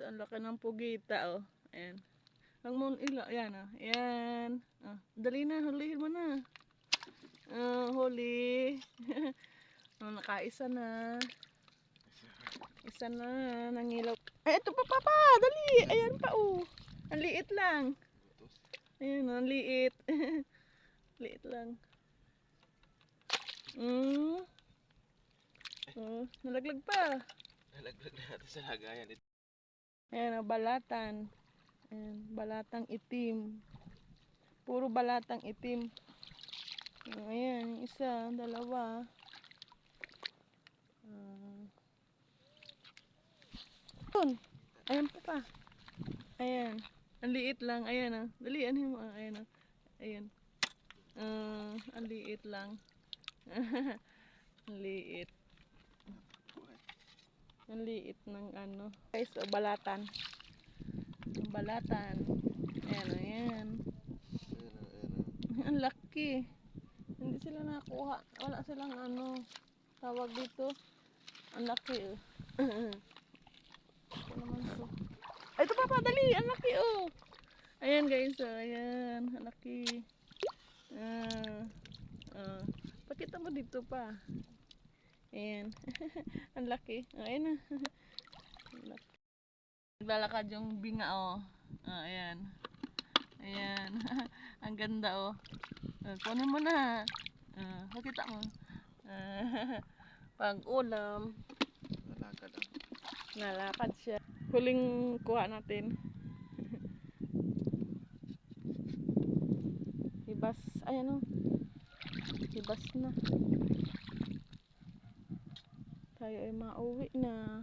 Ang laki ng pugita, oh. Ayan. Ang mo ila, ayan, oh. Ayan. Oh, dali na, hulihin mo na. Huli. Oh, nakaisa na. Isa na, nangilaw. Ay, ito pa, papa, dali. Ayan pa, oh. Ang liit lang. Ayan, ang liit. Liit lang. Oh, nalaglag pa. Nalaglag na natin sa lagayan. Ayan, oh, balatan. Ayan, balatang itim. Puro balatang itim. Oh, ayan, isa, dalawa. Ayan pa. Ayan. Ang liit lang. Ayan, ah. Dali, ano mo? Ayan, ah. Ayan. Ang liit lang. Ang liit. Ang liit ng ano. Guys, oh, balatan. Ang balatan. Ayan, ayan. Ang laki. Hindi sila nakuha. Wala silang ano. Tawag dito. Ang laki, oh. Ito naman to. Ay, ito pa, dali. Ang laki, oh. Ayan, guys, oh. Ayan. Ang laki. Pakita mo dito pa. Ayan. Ang laki. Ayan na. Ang laki. Naglalakad yung binga, oh. Ayan. Ayan. Ang ganda, oh. Kunin mo na. Pakita mo. Pag ulam. Nalakad ang. Nalakad siya. Huling kuha natin. Hibas. Ayan, oh. Hibas na. Tayo ay mauwi na.